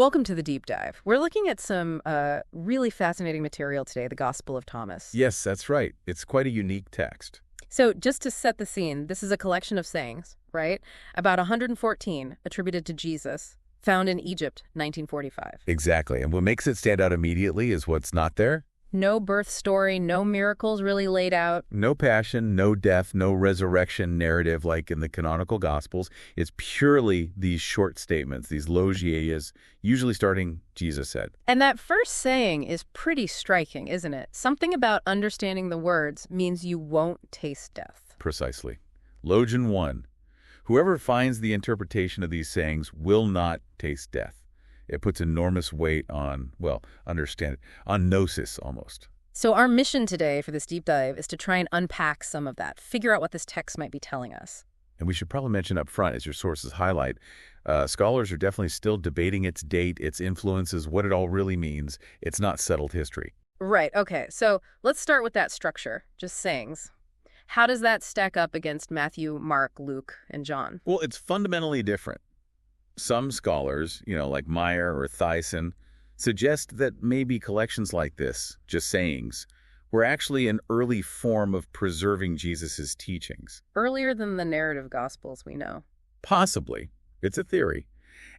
Welcome to the deep dive. We're looking at some really fascinating material today, the Gospel of Thomas. Yes, that's right. It's quite a unique text. So just to set the scene, this is a collection of sayings, right? About 114 attributed to Jesus, found in Egypt, 1945. Exactly. And what makes it stand out immediately is what's not there. No birth story, no miracles really laid out. No passion, no death, no resurrection narrative like in the canonical Gospels. It's purely these short statements, these logias, usually starting, Jesus said. And that first saying is pretty striking, isn't it? Something about understanding the words means you won't taste death. Precisely. Logian 1. Whoever finds the interpretation of these sayings will not taste death. It puts enormous weight on, well, understand it, on gnosis almost. So our mission today for this deep dive is to try and unpack some of that, figure out what this text might be telling us. And we should probably mention up front, as your sources highlight, scholars are definitely still debating its date, its influences, what it all really means. It's not settled history. Right, okay. So let's start with that structure, just sayings. How does that stack up against Matthew, Mark, Luke, and John? Well, it's fundamentally different. Some scholars, like Meyer or Thyssen, suggest that maybe collections like this, just sayings, were actually an early form of preserving Jesus' teachings. Earlier than the narrative Gospels, we know. Possibly. It's a theory.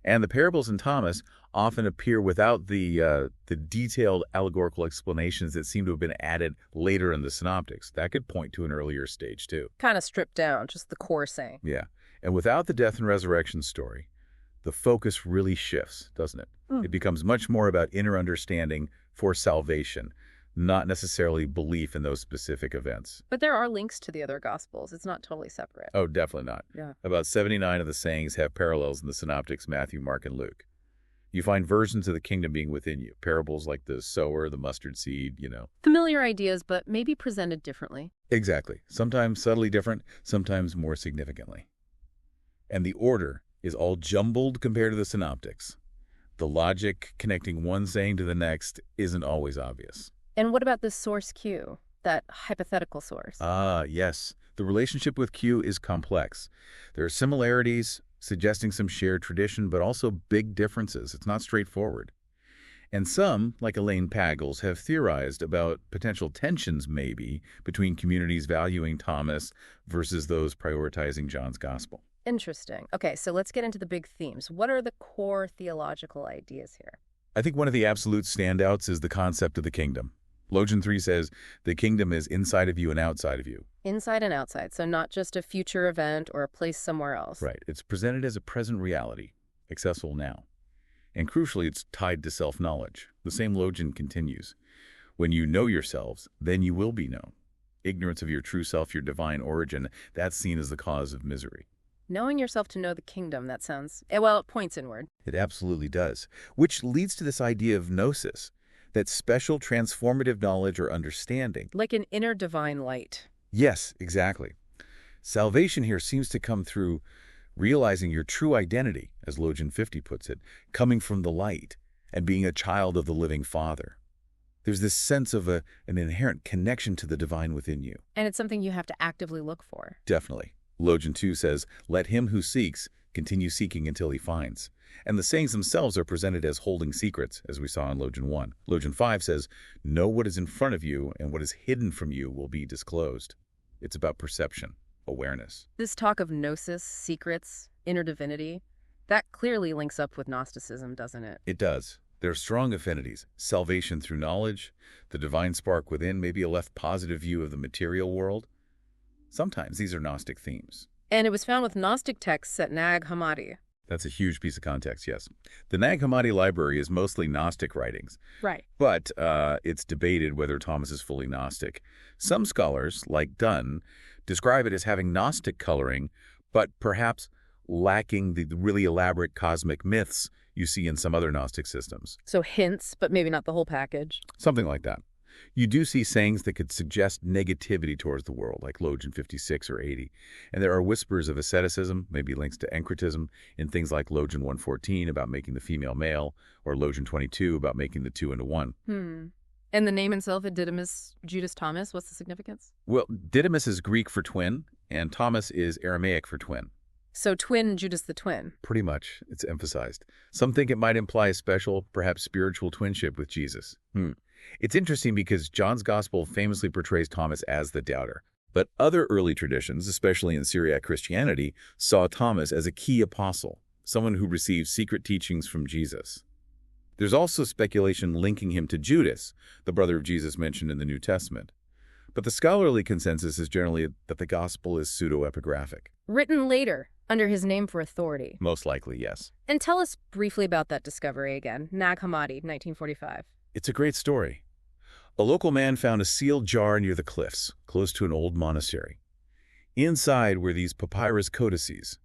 And the parables in Thomas often appear without the detailed allegorical explanations that seem to have been added later in the synoptics. That could point to an earlier stage, too. Kind of stripped down, just the core saying. Yeah. And without the death and resurrection story, the focus really shifts, doesn't it? It becomes much more about inner understanding for salvation, not necessarily belief in those specific events. But there are links to the other Gospels. It's not totally separate. Oh, definitely not. Yeah. About 79 of the sayings have parallels in the synoptics, Matthew, Mark, and Luke. You find versions of the kingdom being within you, parables like the sower, the mustard seed, Familiar ideas, but maybe presented differently. Exactly. Sometimes subtly different, sometimes more significantly. And the order is all jumbled compared to the synoptics. The logic connecting one saying to the next isn't always obvious. And what about this source Q, that hypothetical source? Ah, yes. The relationship with Q is complex. There are similarities, suggesting some shared tradition, but also big differences. It's not straightforward. And some, like Elaine Pagels, have theorized about potential tensions, maybe, between communities valuing Thomas versus those prioritizing John's gospel. Interesting. Okay, so let's get into the big themes. What are the core theological ideas here? I think one of the absolute standouts is the concept of the kingdom. Logian 3 says the kingdom is inside of you and outside of you. Inside and outside, so not just a future event or a place somewhere else. Right. It's presented as a present reality, accessible now. And crucially, it's tied to self-knowledge. The same Logian continues. When you know yourselves, then you will be known. Ignorance of your true self, your divine origin, that's seen as the cause of misery. Knowing yourself to know the kingdom, that sounds, well, it points inward. It absolutely does, which leads to this idea of gnosis, that special transformative knowledge or understanding. Like an inner divine light. Yes, exactly. Salvation here seems to come through realizing your true identity, as Logian 50 puts it, coming from the light and being a child of the living Father. There's this sense of an inherent connection to the divine within you. And it's something you have to actively look for. Definitely. Logian 2 says, let him who seeks continue seeking until he finds. And the sayings themselves are presented as holding secrets, as we saw in Logian 1. Logian 5 says, know what is in front of you, and what is hidden from you will be disclosed. It's about perception, awareness. This talk of gnosis, secrets, inner divinity, that clearly links up with Gnosticism, doesn't it? It does. There are strong affinities. Salvation through knowledge, the divine spark within, maybe a left positive view of the material world. Sometimes these are Gnostic themes. And it was found with Gnostic texts at Nag Hammadi. That's a huge piece of context, yes. The Nag Hammadi library is mostly Gnostic writings. Right. But it's debated whether Thomas is fully Gnostic. Some scholars, like Dunn, describe it as having Gnostic coloring, but perhaps lacking the really elaborate cosmic myths you see in some other Gnostic systems. So hints, but maybe not the whole package. Something like that. You do see sayings that could suggest negativity towards the world, like Logian 56 or 80. And there are whispers of asceticism, maybe links to encretism, in things like Logian 114 about making the female male, or Logian 22 about making the two into one. And the name itself, Didymus Judas Thomas, what's the significance? Well, Didymus is Greek for twin, and Thomas is Aramaic for twin. So twin Judas the twin. Pretty much, it's emphasized. Some think it might imply a special, perhaps spiritual twinship with Jesus. It's interesting because John's Gospel famously portrays Thomas as the doubter. But other early traditions, especially in Syriac Christianity, saw Thomas as a key apostle, someone who received secret teachings from Jesus. There's also speculation linking him to Judas, the brother of Jesus mentioned in the New Testament. But the scholarly consensus is generally that the Gospel is pseudo-epigraphic. Written later, under his name for authority. Most likely, yes. And tell us briefly about that discovery again. Nag Hammadi, 1945. It's a great story. A local man found a sealed jar near the cliffs, close to an old monastery. Inside were these papyrus codices,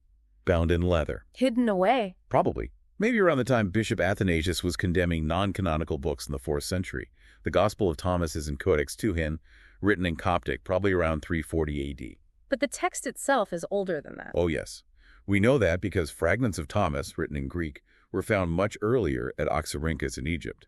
bound in leather. Hidden away. Probably. Maybe around the time Bishop Athanasius was condemning non-canonical books in the 4th century. The Gospel of Thomas is in Codex Tuhin, written in Coptic, probably around 340 AD. But the text itself is older than that. Oh, yes. We know that because fragments of Thomas, written in Greek, were found much earlier at Oxyrhynchus in Egypt.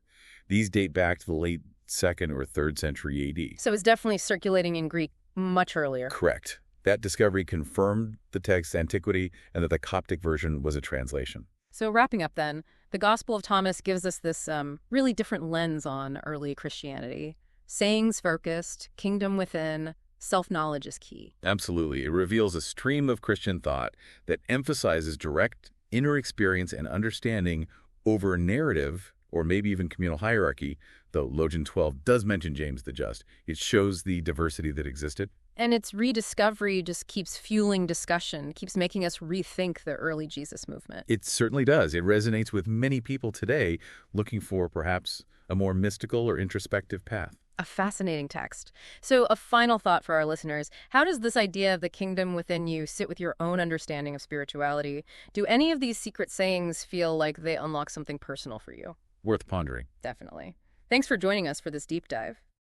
These date back to the late 2nd or 3rd century AD. So it's definitely circulating in Greek much earlier. Correct. That discovery confirmed the text's antiquity and that the Coptic version was a translation. So wrapping up then, the Gospel of Thomas gives us this really different lens on early Christianity. Sayings focused, kingdom within, self-knowledge is key. Absolutely. It reveals a stream of Christian thought that emphasizes direct inner experience and understanding over narrative or maybe even communal hierarchy, though Logian 12 does mention James the Just. It shows the diversity that existed. And its rediscovery just keeps fueling discussion, keeps making us rethink the early Jesus movement. It certainly does. It resonates with many people today looking for perhaps a more mystical or introspective path. A fascinating text. So a final thought for our listeners. How does this idea of the kingdom within you sit with your own understanding of spirituality? Do any of these secret sayings feel like they unlock something personal for you? Worth pondering. Definitely. Thanks for joining us for this deep dive.